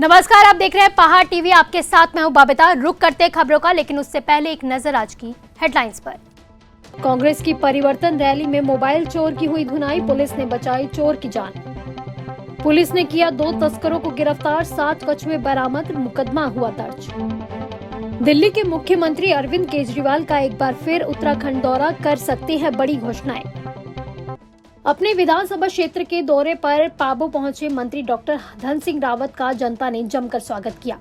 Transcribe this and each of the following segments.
नमस्कार, आप देख रहे हैं पहाड़ टीवी। आपके साथ मैं हूं बबीता। रुक करते खबरों का, लेकिन उससे पहले एक नजर आज की हेडलाइंस पर। कांग्रेस की परिवर्तन रैली में मोबाइल चोर की हुई धुनाई, पुलिस ने बचाई चोर की जान। पुलिस ने किया 2 तस्करों को गिरफ्तार, 7 कछुए बरामद, मुकदमा हुआ दर्ज। दिल्ली के मुख्यमंत्री अरविंद केजरीवाल का एक बार फिर उत्तराखंड दौरा, कर सकते हैं बड़ी घोषणाएं। अपने विधानसभा क्षेत्र के दौरे पर पाबौ पहुंचे मंत्री डॉक्टर धन सिंह रावत का जनता ने जमकर स्वागत किया।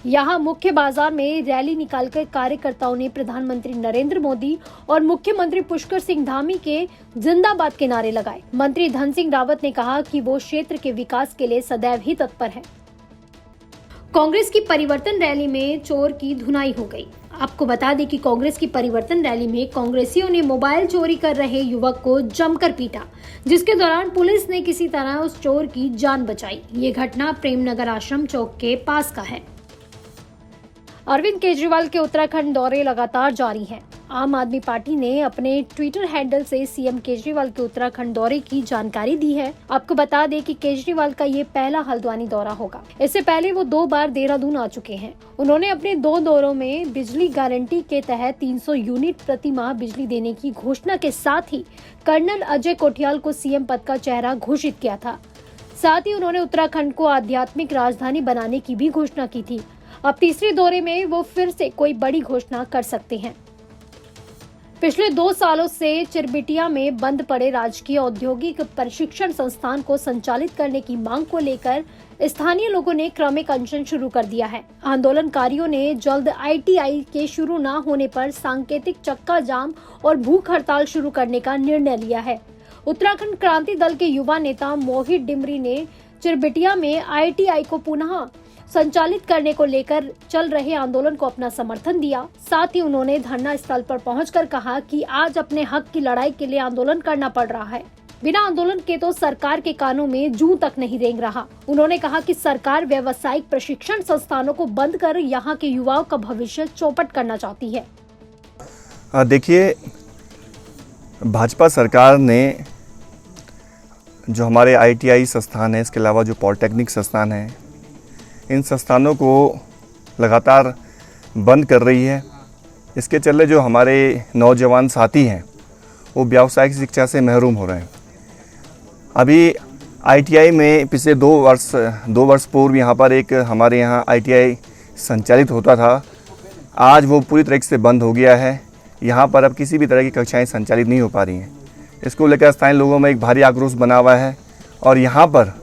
यहां मुख्य बाजार में रैली निकालकर कार्यकर्ताओं ने प्रधानमंत्री नरेंद्र मोदी और मुख्यमंत्री पुष्कर सिंह धामी के जिंदाबाद के नारे लगाए। मंत्री धन सिंह रावत ने कहा कि वो क्षेत्र के विकास के लिए सदैव ही तत्पर है। कांग्रेस की परिवर्तन रैली में चोर की धुनाई हो गई। आपको बता दें कि कांग्रेस की परिवर्तन रैली में कांग्रेसियों ने मोबाइल चोरी कर रहे युवक को जमकर पीटा, जिसके दौरान पुलिस ने किसी तरह उस चोर की जान बचाई। ये घटना प्रेमनगर आश्रम चौक के पास का है। अरविंद केजरीवाल के उत्तराखंड दौरे लगातार जारी हैं। आम आदमी पार्टी ने अपने ट्विटर हैंडल से सीएम केजरीवाल के उत्तराखंड दौरे की जानकारी दी है। आपको बता दें कि केजरीवाल का ये पहला हल्द्वानी दौरा होगा। इससे पहले वो 2 बार देहरादून आ चुके हैं। उन्होंने अपने 2 दौरों में बिजली गारंटी के तहत 300 यूनिट प्रति माह बिजली देने की घोषणा के साथ ही कर्नल अजय कोठियाल को सीएम पद का चेहरा घोषित किया था। साथ ही उन्होंने उत्तराखंड को आध्यात्मिक राजधानी बनाने की भी घोषणा की थी। अब तीसरे दौरे में वो फिर से कोई बड़ी घोषणा कर सकते हैं। पिछले 2 सालों से चिरबिटिया में बंद पड़े राजकीय औद्योगिक प्रशिक्षण संस्थान को संचालित करने की मांग को लेकर स्थानीय लोगों ने क्रमिक अनशन शुरू कर दिया है। आंदोलनकारियों ने जल्द आईटीआई के शुरू न होने पर सांकेतिक चक्का जाम और भूख हड़ताल शुरू करने का निर्णय लिया है। उत्तराखंड क्रांति दल के युवा नेता मोहित डिमरी ने चिरबिटिया में आईटीआई को पुनः संचालित करने को लेकर चल रहे आंदोलन को अपना समर्थन दिया। साथ ही उन्होंने धरना स्थल पर पहुंचकर कहा कि आज अपने हक की लड़ाई के लिए आंदोलन करना पड़ रहा है। बिना आंदोलन के तो सरकार के कानों में जूं तक नहीं रेंग रहा। उन्होंने कहा कि सरकार व्यावसायिक प्रशिक्षण संस्थानों को बंद कर यहाँ के युवाओं का भविष्य चौपट करना चाहती है। देखिए, भाजपा सरकार ने जो हमारे आईटीआई संस्थान है, इसके अलावा जो पॉलिटेक्निक संस्थान है, इन संस्थानों को लगातार बंद कर रही है। इसके चलते जो हमारे नौजवान साथी हैं वो व्यावसायिक शिक्षा से महरूम हो रहे हैं। अभी आईटीआई में पिछले 2 वर्ष पूर्व यहाँ पर एक हमारे यहाँ आईटीआई संचालित होता था। आज वो पूरी तरह से बंद हो गया है। यहाँ पर अब किसी भी तरह की कक्षाएं संचालित नहीं हो पा रही हैं। इसको लेकर स्थानीय लोगों में एक भारी आक्रोश बना हुआ है और यहाँ पर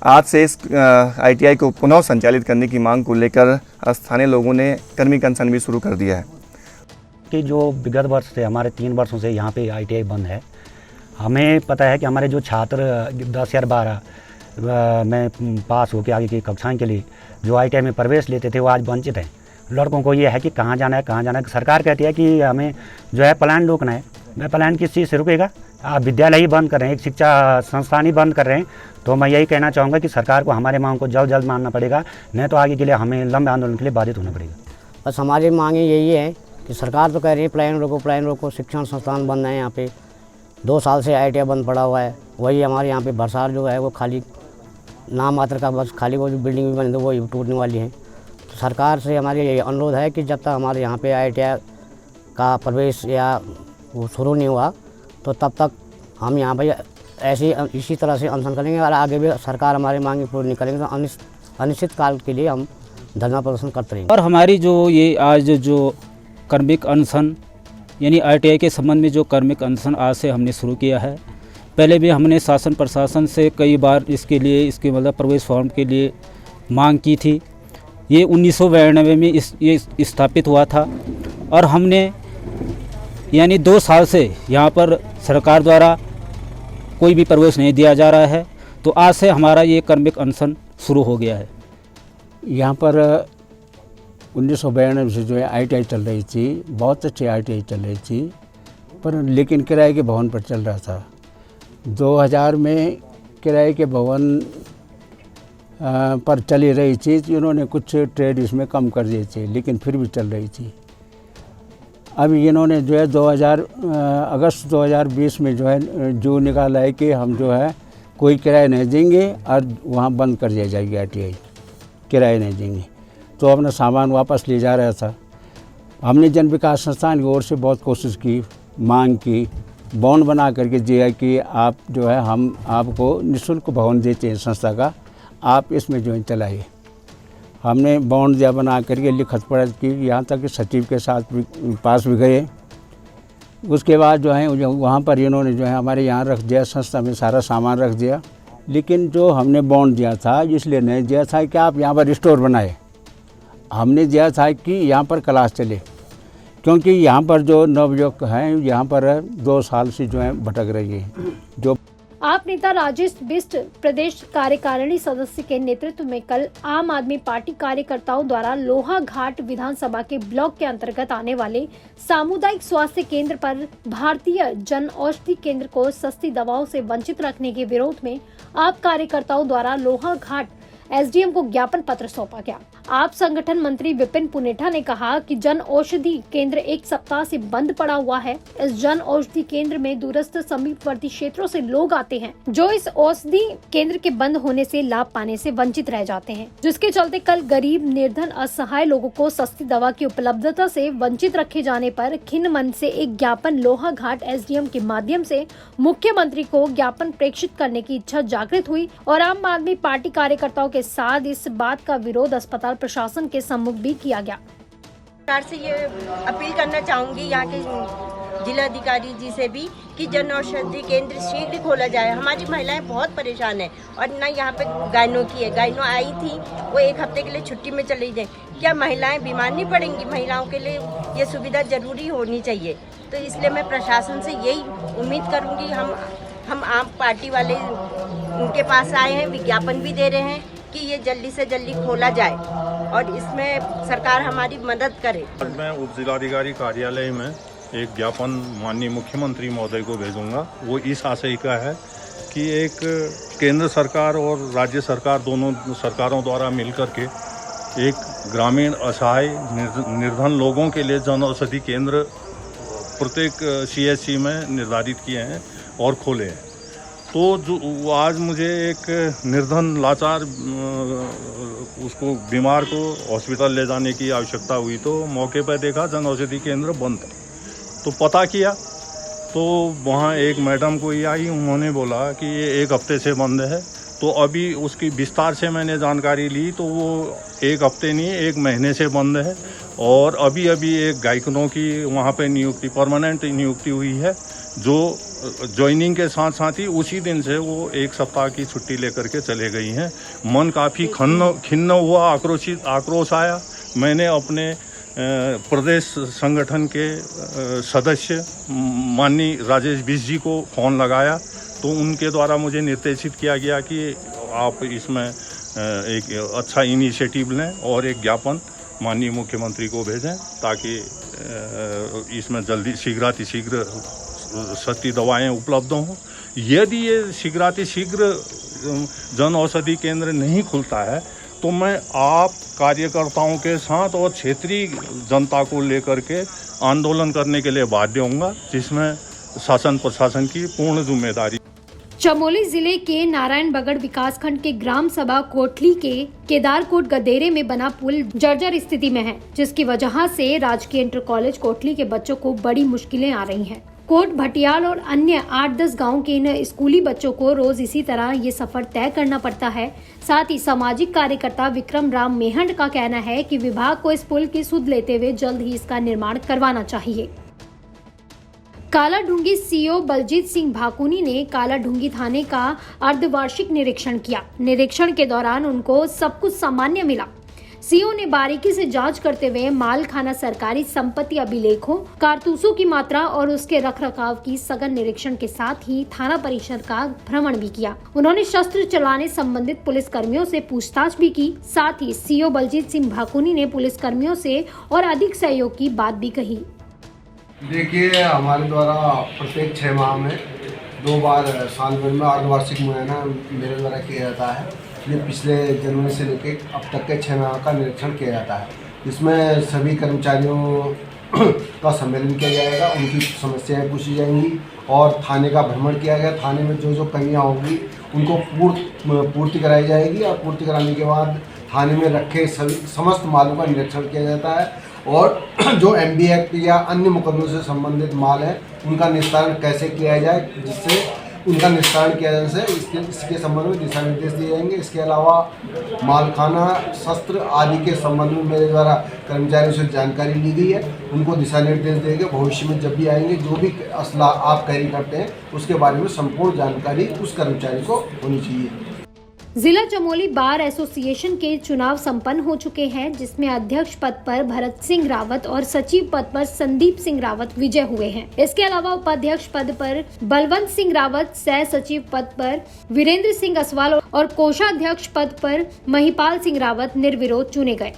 आज से इस आईटीआई को पुनः संचालित करने की मांग को लेकर स्थानीय लोगों ने कर्मिक अनशन भी शुरू कर दिया है। कि जो विगत वर्ष से हमारे 3 वर्षों से यहाँ पे आईटीआई बंद है। हमें पता है कि हमारे जो छात्र 10/12 में पास होकर आगे की कक्षाएं के लिए जो आईटीआई में प्रवेश लेते थे वो आज वंचित हैं। लड़कों को ये है कि कहाँ जाना है। सरकार कहती है कि हमें जो है पलायन रोकना है। मैं पलायन किस चीज़ से रुकेगा? आप विद्यालय ही बंद कर रहे हैं, एक शिक्षा संस्थान ही बंद कर रहे हैं। तो मैं यही कहना चाहूँगा कि सरकार को हमारे मांग को जल्द मानना पड़ेगा, नहीं तो आगे के लिए हमें लंबे आंदोलन के लिए बाधित होना पड़ेगा। बस हमारी मांगे यही है कि सरकार तो कह रही है पलायन रोको, शिक्षण संस्थान बंद है। यहाँ पे 2 साल से आईटीआई बंद पड़ा हुआ है। वही हमारे यहाँ पे भरसार जो है वो खाली नाम मात्र का, बस खाली वो जो बिल्डिंग भी बनी थी वो टूटने वाली है। तो सरकार से हमारी यही अनुरोध है कि जब तक हमारे यहाँ पे आईटीआई का प्रवेश या वो शुरू नहीं हुआ तो तब तक हम यहाँ पर इसी तरह से अनशन करेंगे और आगे भी सरकार हमारी मांगे पूरी नहीं करेंगे तो अनिश्चित काल के लिए हम धरना प्रदर्शन करते रहेंगे। और हमारी जो ये आज जो कर्मिक अनशन यानी आईटीआई के संबंध में जो कर्मिक अनशन आज से हमने शुरू किया है। पहले भी हमने शासन प्रशासन से कई बार इसके मतलब प्रवेश फॉर्म के लिए मांग की थी। ये 1992 में ये स्थापित हुआ था और हमने यानी 2 साल से यहाँ पर सरकार द्वारा कोई भी प्रवेश नहीं दिया जा रहा है। तो आज से हमारा ये कर्मिक अनशन शुरू हो गया है। यहाँ पर 1992 से जो है आईटीआई चल रही थी, बहुत अच्छी आईटीआई चल रही थी, पर लेकिन किराए के भवन पर चल रहा था। 2000 में किराए के भवन पर चली रही थी। इन्होंने कुछ ट्रेड इसमें कम कर दिए थे, लेकिन फिर भी चल रही थी। अभी इन्होंने जो है अगस्त 2020 में जो है जो निकाला है कि हम जो है कोई किराया नहीं देंगे और वहाँ बंद कर दिया जाएगी ITI, किराया नहीं देंगे। तो अपना सामान वापस ले जा रहा था। हमने जन विकास संस्थान की ओर से बहुत कोशिश की, मांग की, बॉन्ड बना करके दिया कि आप जो है हम आपको निःशुल्क भवन देते हैं संस्था का, आप इसमें जो है चलाइए। हमने बॉन्ड दिया बना करके, लिखत पढ़त की, यहाँ तक कि सचिव के साथ भी पास भी गए। उसके बाद जो है वहाँ पर इन्होंने जो है हमारे यहाँ रख दिया, संस्था में सारा सामान रख दिया। लेकिन जो हमने बॉन्ड दिया था इसलिए नहीं दिया था कि आप यहाँ पर स्टोर बनाए, हमने दिया था कि यहाँ पर क्लास चले, क्योंकि यहाँ पर जो नवयुवक हैं यहाँ पर 2 साल से जो है भटक रही है। जो आप नेता राजेश बिष्ट प्रदेश कार्यकारिणी सदस्य के नेतृत्व में कल आम आदमी पार्टी कार्यकर्ताओं द्वारा लोहाघाट विधानसभा के ब्लॉक के अंतर्गत आने वाले सामुदायिक स्वास्थ्य केंद्र पर भारतीय जन औषधि केंद्र को सस्ती दवाओं से वंचित रखने के विरोध में आप कार्यकर्ताओं द्वारा लोहाघाट SDM को ज्ञापन पत्र सौंपा गया। आप संगठन मंत्री विपिन पुनेठा ने कहा कि जन औषधि केंद्र 1 सप्ताह से बंद पड़ा हुआ है। इस जन औषधि केंद्र में दूरस्थ समीपवर्ती क्षेत्रों से लोग आते हैं, जो इस औषधि केंद्र के बंद होने से लाभ पाने से वंचित रह जाते हैं, जिसके चलते कल गरीब, निर्धन, असहाय लोगों को सस्ती दवा की उपलब्धता से वंचित रखे जाने पर खिन्न मन से एक ज्ञापन लोहाघाट SDM के माध्यम से मुख्यमंत्री को ज्ञापन प्रेषित करने की इच्छा जागृत हुई और आम आदमी पार्टी कार्यकर्ताओं के साथ इस बात का विरोध अस्पताल प्रशासन के सम्मुख भी किया गया। सरकार से ये अपील करना चाहूंगी यहाँ के जिलाधिकारी जी से भी कि जन औषधि केंद्र शीघ्र खोला जाए। हमारी महिलाएं बहुत परेशान है और ना यहाँ पे गायनों की है, गायनों आई थी वो 1 हफ्ते के लिए छुट्टी में चली जाए। क्या महिलाएं बीमार नहीं पड़ेंगी? महिलाओं के लिए ये सुविधा जरूरी होनी चाहिए। तो इसलिए मैं प्रशासन से यही उम्मीद करूँगी। हम आम पार्टी वाले उनके पास आए हैं, विज्ञापन भी दे रहे हैं कि ये जल्दी से जल्दी खोला जाए और इसमें सरकार हमारी मदद करे। आज मैं उप जिलाधिकारी कार्यालय में एक ज्ञापन माननीय मुख्यमंत्री महोदय को भेजूंगा। वो इस आशय का है कि एक केंद्र सरकार और राज्य सरकार दोनों सरकारों द्वारा मिलकर के एक ग्रामीण असहाय निर्धन लोगों के लिए जन औषधि केंद्र प्रत्येक CHC में निर्धारित किए हैं और खोले हैं। तो जो आज मुझे एक निर्धन लाचार उसको बीमार को हॉस्पिटल ले जाने की आवश्यकता हुई, तो मौके पर देखा जन औषधि केंद्र बंद था। तो पता किया तो वहाँ एक मैडम कोई आई, उन्होंने बोला कि ये 1 हफ्ते से बंद है। तो अभी उसकी विस्तार से मैंने जानकारी ली तो वो 1 हफ्ते नहीं 1 महीने से बंद है। और अभी एक गायकों की वहाँ पे नियुक्ति, परमानेंट नियुक्ति हुई है, जो ज्वाइनिंग के साथ साथ ही उसी दिन से वो 1 सप्ताह की छुट्टी लेकर के चले गई हैं। मन काफ़ी खिन्न हुआ, आक्रोश आया। मैंने अपने प्रदेश संगठन के सदस्य माननीय राजेश बिष्ट जी को फ़ोन लगाया, तो उनके द्वारा मुझे निर्देशित किया गया कि आप इसमें एक अच्छा इनिशिएटिव लें और एक ज्ञापन माननीय मुख्यमंत्री को भेजें, ताकि इसमें जल्दी शीघ्र सस्ती दवाएं उपलब्ध हों। यदि ये शीघ्र जन औषधि केंद्र नहीं खुलता है तो मैं आप कार्यकर्ताओं के साथ और क्षेत्रीय जनता को लेकर के आंदोलन करने के लिए बाध्य होऊंगा, जिसमें शासन प्रशासन की पूर्ण जिम्मेदारी। चमोली जिले के नारायण बगड़ विकासखंड के ग्राम सभा कोटली के केदारकोट गदेरे में बना पुल जर्जर स्थिति में है, जिसकी वजह से राजकीय इंटर कॉलेज कोटली के बच्चों को बड़ी मुश्किलें आ रही हैं। कोट, भटियाल और अन्य 8-10 गांव के इन स्कूली बच्चों को रोज इसी तरह ये सफर तय करना पड़ता है। साथ ही सामाजिक कार्यकर्ता विक्रम राम मेहंड का कहना है कि विभाग को इस पुल की सुध लेते हुए जल्द ही इसका निर्माण करवाना चाहिए। कालाढूंगी CO बलजीत सिंह भाकुनी ने कालाढूंगी थाने का अर्धवार्षिक निरीक्षण किया। निरीक्षण के दौरान उनको सब कुछ सामान्य मिला। CO ने बारीकी से जांच करते हुए मालखाना सरकारी संपत्ति अभिलेखों, कारतूसों की मात्रा और उसके रखरखाव की सघन निरीक्षण के साथ ही थाना परिसर का भ्रमण भी किया। उन्होंने शस्त्र चलाने संबंधित पुलिस कर्मियों से पूछताछ भी की। साथ ही CO बलजीत सिंह भाकुनी ने पुलिस कर्मियों से और अधिक सहयोग की बात भी कही। देखिए, हमारे द्वारा प्रत्येक 6 माह में 2 बार साल भर में अर्धवार्षिक मुआयना मेरे द्वारा किया जाता है। ये पिछले जनवरी से लेकर अब तक के 6 माह का निरीक्षण किया जाता है। इसमें सभी कर्मचारियों का सम्मेलन किया जाएगा, उनकी समस्याएं पूछी जाएंगी और थाने का भ्रमण किया गया। थाने में जो जो कमियां होंगी उनको पूर्ति कराई जाएगी और पूर्ति कराने के बाद थाने में रखे सभी समस्त मालों का निरीक्षण किया जाता है और जो MB एक्ट या अन्य मुकदमों से संबंधित माल है उनका निस्तारण कैसे किया जाए, जिससे उनका निस्तारण किया जाने से इसके संबंध में दिशा निर्देश दिए जाएंगे। इसके अलावा मालखाना, शस्त्र आदि के संबंध में मेरे द्वारा कर्मचारियों से जानकारी ली गई है, उनको दिशा निर्देश देंगे। भविष्य में जब भी आएंगे जो भी असला आप कैरी करते हैं उसके बारे में संपूर्ण जानकारी उस कर्मचारी को होनी चाहिए। जिला चमोली बार एसोसिएशन के चुनाव संपन्न हो चुके हैं, जिसमें अध्यक्ष पद पर भरत सिंह रावत और सचिव पद पर संदीप सिंह रावत विजय हुए हैं। इसके अलावा उपाध्यक्ष पद पर बलवंत सिंह रावत, सह सचिव पद पर वीरेंद्र सिंह असवाल और कोषाध्यक्ष पद पर महिपाल सिंह रावत निर्विरोध चुने गए।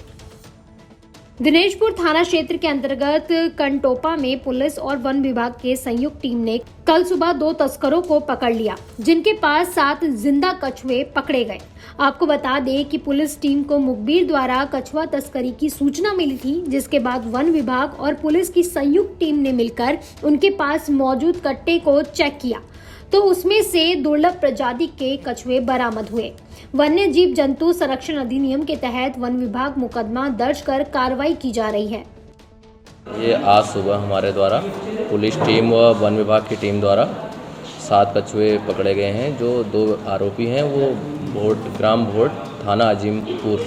दिनेशपुर थाना क्षेत्र के अंतर्गत कंटोपा में पुलिस और वन विभाग के संयुक्त टीम ने कल सुबह 2 तस्करों को पकड़ लिया, जिनके पास 7 जिंदा कछुए पकड़े गए। आपको बता दें कि पुलिस टीम को मुखबिर द्वारा कछुआ तस्करी की सूचना मिली थी, जिसके बाद वन विभाग और पुलिस की संयुक्त टीम ने मिलकर उनके पास मौजूद कट्टे को चेक किया तो उसमें से दुर्लभ प्रजाति के कछुए बरामद हुए। वन्य जीव जंतु संरक्षण अधिनियम के तहत वन विभाग मुकदमा दर्ज कर कार्रवाई की जा रही है। ये आज सुबह हमारे द्वारा पुलिस टीम व वन विभाग की टीम द्वारा 7 कछुए पकड़े गए हैं। जो 2 आरोपी हैं वो ग्राम भोट, थाना अजीमपुर,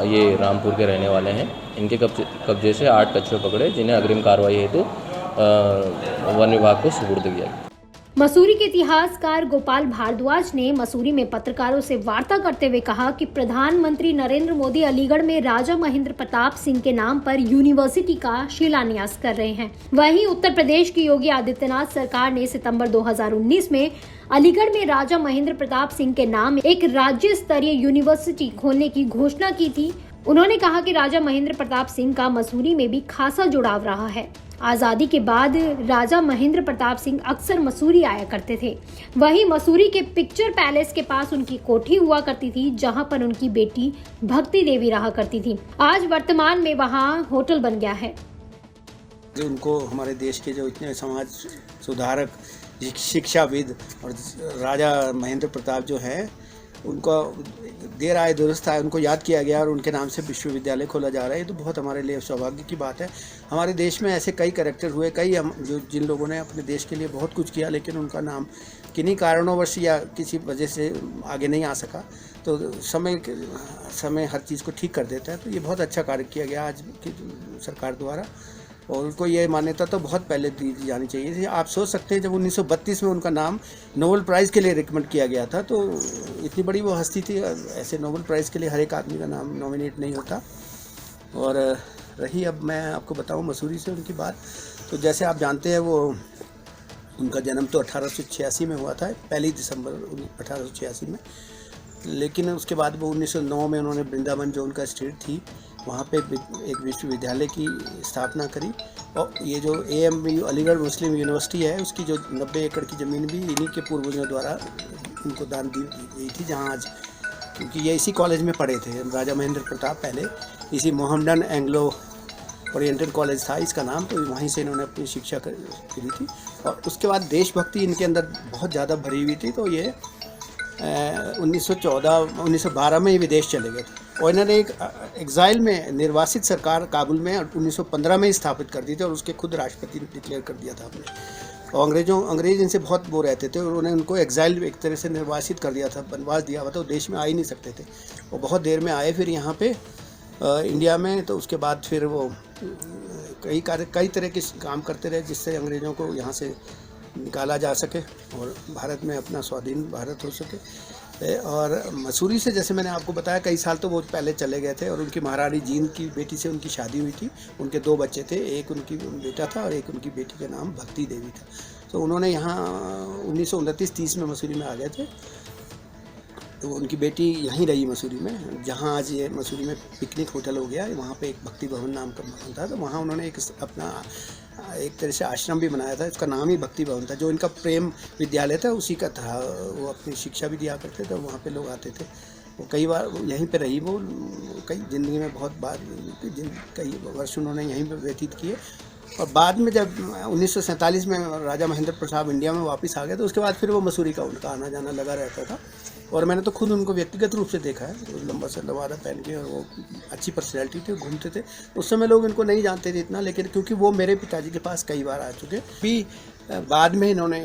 ये रामपुर के रहने वाले हैं। इनके कब्जे से 8 कछुए पकड़े, जिन्हें अग्रिम कार्रवाई हेतु वन विभाग को सुपुर्द किया गया। मसूरी के इतिहासकार गोपाल भारद्वाज ने मसूरी में पत्रकारों से वार्ता करते हुए कहा कि प्रधानमंत्री नरेंद्र मोदी अलीगढ़ में राजा महेंद्र प्रताप सिंह के नाम पर यूनिवर्सिटी का शिलान्यास कर रहे हैं। वहीं उत्तर प्रदेश की योगी आदित्यनाथ सरकार ने सितंबर 2019 में अलीगढ़ में राजा महेंद्र प्रताप सिंह के नाम एक राज्य स्तरीय यूनिवर्सिटी खोलने की घोषणा की थी। उन्होंने कहा कि राजा महेंद्र प्रताप सिंह का मसूरी में भी खासा जुड़ाव रहा है। आजादी के बाद राजा महेंद्र प्रताप सिंह अक्सर मसूरी आया करते थे। वहीं मसूरी के पिक्चर पैलेस के पास उनकी कोठी हुआ करती थी, जहां पर उनकी बेटी भक्ति देवी रहा करती थी। आज वर्तमान में वहां होटल बन गया है। उनको हमारे देश के जो इतने समाज सुधारक, शिक्षाविद और राजा महेंद्र प्रताप जो है, उनका देर आए दुरुस्त आए, उनको याद किया गया और उनके नाम से विश्वविद्यालय खोला जा रहा है। ये तो बहुत हमारे लिए सौभाग्य की बात है। हमारे देश में ऐसे कई कैरेक्टर हुए, जिन लोगों ने अपने देश के लिए बहुत कुछ किया, लेकिन उनका नाम किन्हीं कारणोंवश या किसी वजह से आगे नहीं आ सका। तो समय हर चीज़ को ठीक कर देता है। तो ये बहुत अच्छा कार्य किया गया आज की सरकार द्वारा, और उनको ये मान्यता तो बहुत पहले दी जानी चाहिए थी। आप सोच सकते हैं, जब 1932 में उनका नाम नोबेल प्राइज़ के लिए रिकमेंड किया गया था, तो इतनी बड़ी वो हस्ती थी। ऐसे नोबेल प्राइज़ के लिए हर एक आदमी का नाम नॉमिनेट नहीं होता। और रही अब मैं आपको बताऊं मसूरी से उनकी बात, तो जैसे आप जानते हैं, वो उनका जन्म तो 1886 में हुआ था, 1 दिसंबर 1886 में। लेकिन उसके बाद वो 1909 में उन्होंने वृंदावन, जो उनका स्टेट थी, वहाँ पे एक विश्वविद्यालय की स्थापना करी। और ये जो AMU अलीगढ़ मुस्लिम यूनिवर्सिटी है, उसकी जो 90 एकड़ की ज़मीन भी इन्हीं के पूर्वजों द्वारा उनको दान दी गई थी। जहाँ आज, क्योंकि ये इसी कॉलेज में पढ़े थे राजा महेंद्र प्रताप, पहले इसी मोहम्मडन एंग्लो ओरिएंटेड कॉलेज था इसका नाम, तो वहीं से इन्होंने अपनी शिक्षा करी थी। और उसके बाद देशभक्ति इनके अंदर बहुत ज़्यादा भरी हुई थी। तो ये 1912 में ही विदेश चले गए थे, और इन्होंने एक एग्जाइल में निर्वासित सरकार काबुल में 1915 में ही स्थापित कर दी थी, और उसके खुद राष्ट्रपति ने डिक्लेयर कर दिया था अपने। और अंग्रेज इनसे बहुत वो रहते थे, और उन्होंने उनको एग्जाइल एक तरह से निर्वासित कर दिया था, बनवास दिया हुआ था। वो देश में आ ही नहीं सकते थे। वो बहुत देर में आए फिर यहाँ पे इंडिया में। तो उसके बाद फिर वो कई तरह के काम करते रहे, जिससे अंग्रेज़ों को यहाँ से निकाला जा सके और भारत में अपना स्वाधीन भारत हो सके। और मसूरी से, जैसे मैंने आपको बताया, कई साल तो वो पहले चले गए थे, और उनकी महारानी जींद की बेटी से उनकी शादी हुई थी। उनके 2 बच्चे थे, एक उनकी बेटा था और एक उनकी बेटी का नाम भक्ति देवी था। तो उन्होंने यहाँ 1929-30 में मसूरी में आ गए थे। तो उनकी बेटी यहीं रही मसूरी में, जहाँ आज ये मसूरी में पिकनिक होटल हो गया। वहाँ पे एक भक्ति भवन नाम का भवन था, तो वहाँ उन्होंने एक अपना एक तरह से आश्रम भी बनाया था। उसका नाम ही भक्ति भवन था। जो इनका प्रेम विद्यालय था उसी का था। वो अपनी शिक्षा भी दिया करते थे, वहाँ पे लोग आते थे। वो कई बार यहीं पे रही, वो कई ज़िंदगी में बहुत बार कई वर्ष उन्होंने यहीं पर व्यतीत किए। और बाद में जब 1947 में राजा महेंद्र प्रताप इंडिया में वापस आ गए तो उसके बाद फिर वो मसूरी का उनका आना जाना लगा रहता था। और मैंने तो खुद उनको व्यक्तिगत रूप से देखा है, तो लंबा सा लवादा पहन के, और वो अच्छी पर्सनैलिटी थी, घूमते थे। उस समय लोग इनको नहीं जानते थे इतना, लेकिन क्योंकि वो मेरे पिताजी के पास कई बार आ चुके, भी बाद में इन्होंने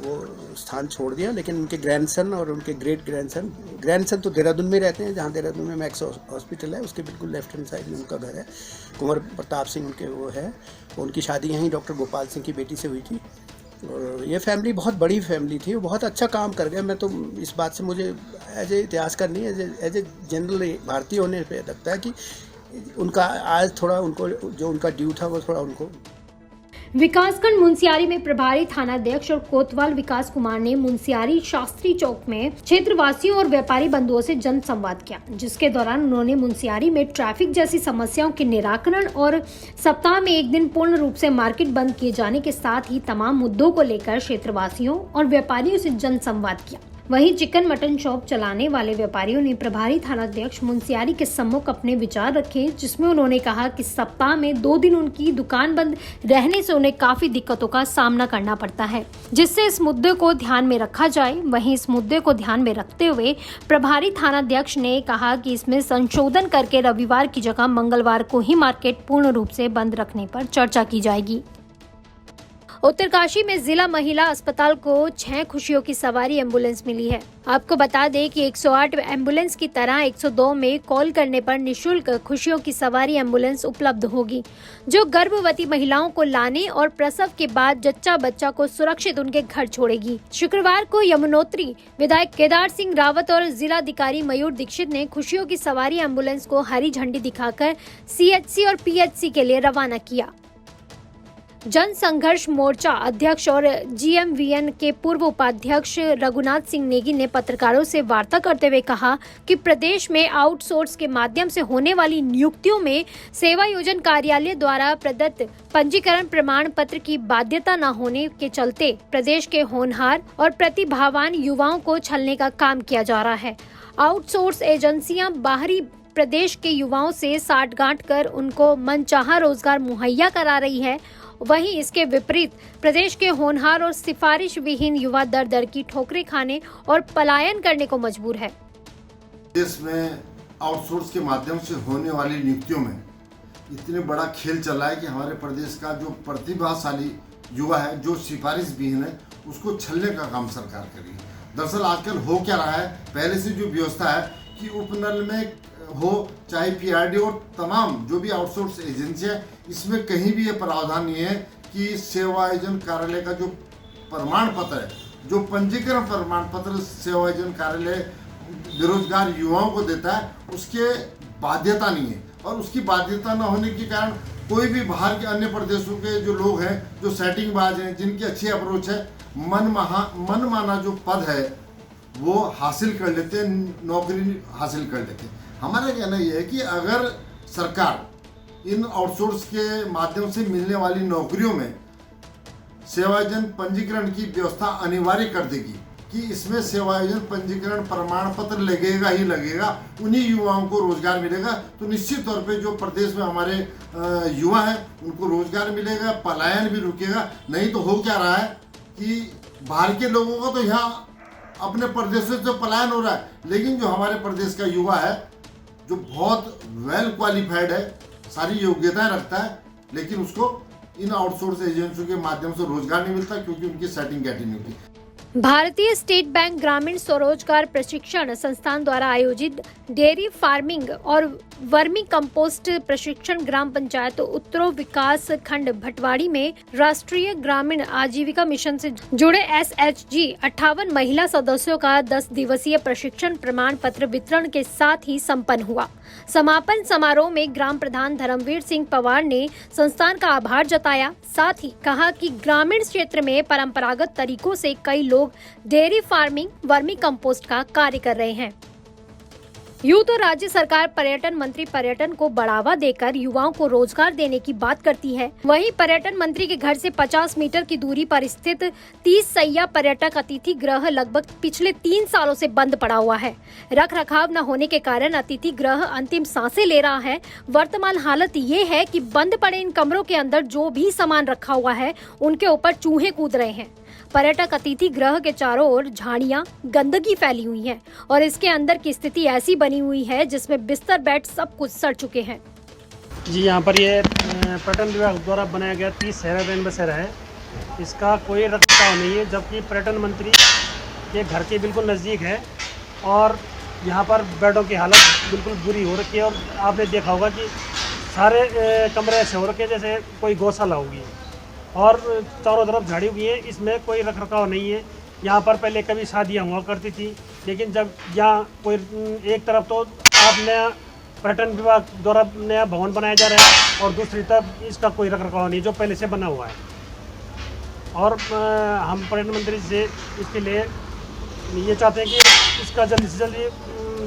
वो स्थान छोड़ दिया, लेकिन उनके ग्रैंडसन और उनके ग्रेट ग्रैंडसन तो देहरादून में रहते हैं, जहाँ देहरादून में मैक्स हॉस्पिटल है, उसके बिल्कुल लेफ्ट हैंड साइड में उनका घर है। कुंवर प्रताप सिंह उनके वो है, उनकी शादी यहीं डॉक्टर गोपाल सिंह की बेटी से हुई थी। और ये फैमिली बहुत बड़ी फैमिली थी, वो बहुत अच्छा काम कर गए। मैं तो इस बात से मुझे एज ए इतिहासकार नहीं, एज ए जनरल भारतीय होने पे लगता है कि उनका आज थोड़ा उनको जो उनका ड्यू था वो थोड़ा उनको। विकासखंड मुंसियारी में प्रभारी थानाध्यक्ष और कोतवाल विकास कुमार ने मुंसियारी शास्त्री चौक में क्षेत्रवासियों और व्यापारी बंधुओं से जन संवाद किया, जिसके दौरान उन्होंने मुंसियारी में ट्रैफिक जैसी समस्याओं के निराकरण और सप्ताह में एक दिन पूर्ण रूप से मार्केट बंद किए जाने के साथ ही तमाम मुद्दों को लेकर क्षेत्रवासियों और व्यापारियों से जन संवाद किया। वहीं चिकन मटन शॉप चलाने वाले व्यापारियों ने प्रभारी थानाध्यक्ष मुंसियारी के सम्मुख अपने विचार रखे, जिसमें उन्होंने कहा कि सप्ताह में 2 दिन उनकी दुकान बंद रहने से उन्हें काफी दिक्कतों का सामना करना पड़ता है, जिससे इस मुद्दे को ध्यान में रखा जाए। वहीं इस मुद्दे को ध्यान में रखते हुए प्रभारी थानाध्यक्ष ने कहा कि इसमें संशोधन करके रविवार की जगह मंगलवार को ही मार्केट पूर्ण रूप से बंद रखने पर चर्चा की जाएगी। उत्तरकाशी में जिला महिला अस्पताल को 6 खुशियों की सवारी एम्बुलेंस मिली है। आपको बता दें कि 108 एम्बुलेंस की तरह 102 में कॉल करने पर निशुल्क खुशियों की सवारी एम्बुलेंस उपलब्ध होगी, जो गर्भवती महिलाओं को लाने और प्रसव के बाद जच्चा बच्चा को सुरक्षित उनके घर छोड़ेगी। शुक्रवार को यमुनोत्री विधायक केदार सिंह रावत और जिलाधिकारी मयूर दीक्षित ने खुशियों की सवारी एम्बुलेंस को हरी झंडी दिखाकर CHC और PHC के लिए रवाना किया। जन संघर्ष मोर्चा अध्यक्ष और GMVN के पूर्व उपाध्यक्ष रघुनाथ सिंह नेगी ने पत्रकारों से वार्ता करते हुए कहा कि प्रदेश में आउटसोर्स के माध्यम से होने वाली नियुक्तियों में सेवा योजन कार्यालय द्वारा प्रदत्त पंजीकरण प्रमाण पत्र की बाध्यता न होने के चलते प्रदेश के होनहार और प्रतिभावान युवाओं को छलने का काम किया जा रहा है। आउटसोर्स एजेंसियां बाहरी प्रदेश के युवाओं से साठगांठ कर उनको मनचाहा रोजगार मुहैया करा रही है। वहीं इसके विपरीत प्रदेश के होनहार और सिफारिश विहीन युवा दर दर की ठोकरें खाने और पलायन करने को मजबूर है। देश में आउटसोर्स के माध्यम से होने वाली नियुक्तियों में इतने बड़ा खेल चला है कि हमारे प्रदेश का जो प्रतिभाशाली युवा है, जो सिफारिश विहीन है, उसको छलने का काम सरकार कर रही है। दरअसल आजकल हो क्या रहा है, पहले से जो व्यवस्था है कि उपनल में हो चाहे PRD और तमाम जो भी आउटसोर्स एजेंसी है, इसमें कहीं भी ये प्रावधान नहीं है कि सेवा आयोजन कार्यालय का जो प्रमाण पत्र है, जो पंजीकरण प्रमाण पत्र सेवा आयोजन कार्यालय बेरोजगार युवाओं को देता है, उसके बाध्यता नहीं है। और उसकी बाध्यता न होने के कारण कोई भी बाहर के अन्य प्रदेशों के जो लोग हैं, जो सेटिंगबाज हैं, जिनकी अच्छी अप्रोच है, मनमाना जो पद है वो हासिल कर लेते हैं, नौकरी हासिल कर लेते हैं। हमारा कहना यह है कि अगर सरकार इन आउटसोर्स के माध्यम से मिलने वाली नौकरियों में सेवायोजन पंजीकरण की व्यवस्था अनिवार्य कर देगी कि इसमें सेवायोजन पंजीकरण प्रमाण पत्र लगेगा ही लगेगा, उन्हीं युवाओं को रोजगार मिलेगा, तो निश्चित तौर पे जो प्रदेश में हमारे युवा हैं उनको रोजगार मिलेगा, पलायन भी रुकेगा। नहीं तो हो क्या रहा है कि बाहर के लोगों का तो यहाँ अपने प्रदेश से जो पलायन हो रहा है, लेकिन जो हमारे प्रदेश का युवा है जो बहुत वेल क्वालिफाइड है, सारी योग्यताएं रखता है, लेकिन उसको इन आउटसोर्स एजेंसियों के माध्यम से रोजगार नहीं मिलता क्योंकि उनकी सेटिंग कैटी नहीं होती। भारतीय स्टेट बैंक ग्रामीण स्वरोजगार प्रशिक्षण संस्थान द्वारा आयोजित डेयरी फार्मिंग और वर्मी कंपोस्ट प्रशिक्षण ग्राम पंचायत उत्तरो विकास खंड भटवाड़ी में राष्ट्रीय ग्रामीण आजीविका मिशन से जुड़े SHG 58 महिला सदस्यों का 10 दिवसीय प्रशिक्षण प्रमाण पत्र वितरण के साथ ही संपन्न हुआ। समापन समारोह में ग्राम प्रधान धर्मवीर सिंह पवार ने संस्थान का आभार जताया, साथ ही कहा कि ग्रामीण क्षेत्र में परंपरागत तरीकों से कई लोग डेयरी फार्मिंग वर्मी कंपोस्ट का कार्य कर रहे हैं। यूं तो राज्य सरकार पर्यटन मंत्री पर्यटन को बढ़ावा देकर युवाओं को रोजगार देने की बात करती है, वहीं पर्यटन मंत्री के घर से 50 मीटर की दूरी पर स्थित 30 सैया पर्यटक अतिथि गृह लगभग पिछले 3 सालों से बंद पड़ा हुआ है। रख रखाव न होने के कारण अतिथि गृह अंतिम सांसें ले रहा है। वर्तमान हालत ये है कि बंद पड़े इन कमरों के अंदर जो भी सामान रखा हुआ है उनके ऊपर चूहे कूद रहे हैं। पर्यटक अतिथि गृह के चारों ओर झाड़ियां, गंदगी फैली हुई है और इसके अंदर की स्थिति ऐसी बनी हुई है जिसमें बिस्तर बेड सब कुछ सड़ चुके हैं। जी, यहाँ पर ये पर्यटन विभाग द्वारा बनाया गया 30 शहरा रेन बसेरा है। इसका कोई रखरखाव नहीं है, जबकि पर्यटन मंत्री के घर के बिल्कुल नज़दीक है और यहाँ पर बेडों की हालत बिल्कुल बुरी हो रखी है। और आपने देखा होगा कि सारे कमरे ऐसे हो रखे जैसे कोई गौशाला होगी और चारों तरफ झाड़ी हुई है, इसमें कोई रखरखाव नहीं है। यहाँ पर पहले कभी शादियाँ हुआ करती थी, लेकिन जब यहाँ कोई एक तरफ तो आप नया पर्यटन विभाग द्वारा नया भवन बनाया जा रहा है और दूसरी तरफ इसका कोई रखरखाव नहीं जो पहले से बना हुआ है। और हम पर्यटन मंत्री से इसके लिए ये चाहते हैं कि इसका जल्दी से जल्दी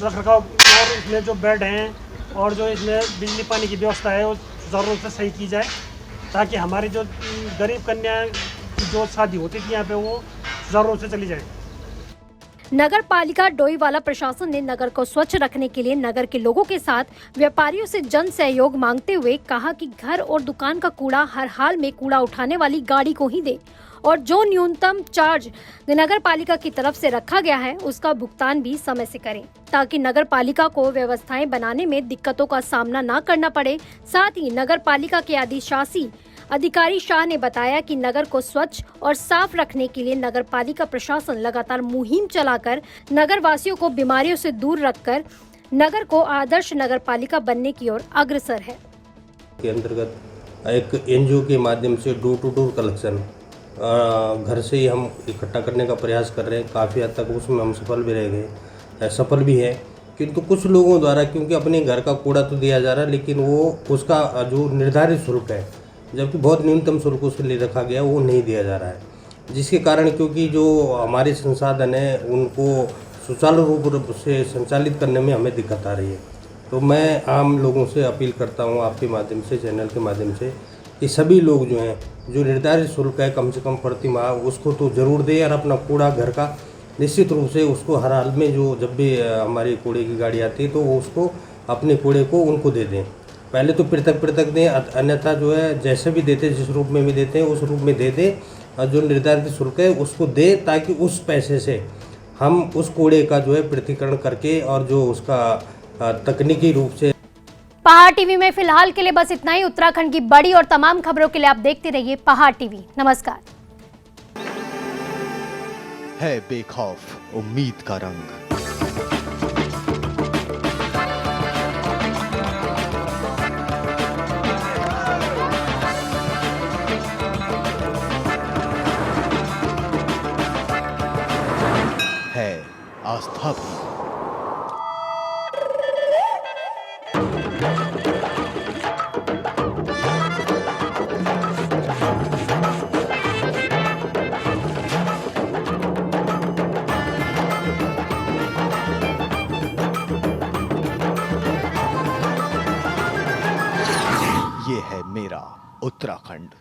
रखरखाव और इसमें जो बेड हैं और जो इसमें बिजली पानी की व्यवस्था है वो सुचारू रूप से सही की जाए, ताकि हमारी जो गरीब कन्या की जो शादी होती थी यहाँ पे वो सुचारू रूप से चली जाए। नगर पालिका डोईवाला प्रशासन ने नगर को स्वच्छ रखने के लिए नगर के लोगों के साथ व्यापारियों से जन सहयोग मांगते हुए कहा कि घर और दुकान का कूड़ा हर हाल में कूड़ा उठाने वाली गाड़ी को ही दे और जो न्यूनतम चार्ज नगर पालिका की तरफ से रखा गया है उसका भुगतान भी समय से करें, ताकि नगर पालिका को व्यवस्थाएं बनाने में दिक्कतों का सामना न करना पड़े। साथ ही नगर पालिका के अधिशासी अधिकारी शाह ने बताया कि नगर को स्वच्छ और साफ रखने के लिए नगर पालिका प्रशासन लगातार मुहिम चलाकर नगर वासियों को बीमारियों से दूर रखकर नगर को आदर्श नगर पालिका बनने की ओर अग्रसर है। के अंतर्गत एक एनजीओ के माध्यम से डोर टू डोर कलेक्शन घर से ही हम इकट्ठा करने का प्रयास कर रहे हैं। काफ़ी हद तक उसमें हम सफल भी रह गए, सफल भी है, किंतु कुछ लोगों द्वारा क्योंकि अपने घर का कूड़ा तो दिया जा रहा है लेकिन वो उसका जो निर्धारित शुल्क है, जबकि बहुत न्यूनतम शुल्क उसके लिए रखा गया, वो नहीं दिया जा रहा है, जिसके कारण क्योंकि जो हमारे संसाधन हैं उनको सुचारू रूप से संचालित करने में हमें दिक्कत आ रही है। तो मैं आम लोगों से अपील करता हूँ आपके माध्यम से, चैनल के माध्यम से, कि सभी लोग जो हैं जो निर्धारित शुल्क है कम से कम प्रति माह उसको तो ज़रूर दें और अपना कूड़ा घर का निश्चित रूप से उसको हर हाल में जो जब भी हमारी कूड़े की गाड़ी आती है तो वो उसको अपने कूड़े को उनको दे दें। पहले तो पृथक दें, अन्यथा जो है जैसे भी देते जिस रूप में भी देते हैं उस रूप में दे दें और जो निर्धारित शुल्क है उसको दे, ताकि उस पैसे से हम उस कूड़े का जो है पृथक्करण करके और जो उसका तकनीकी रूप से। पहाड़ टीवी में फिलहाल के लिए बस इतना ही। उत्तराखंड की बड़ी और तमाम खबरों के लिए आप देखते रहिए पहाड़ टीवी। नमस्कार। है बेखौफ उम्मीद का रंग। है आस्था भी। ये है मेरा उत्तराखंड।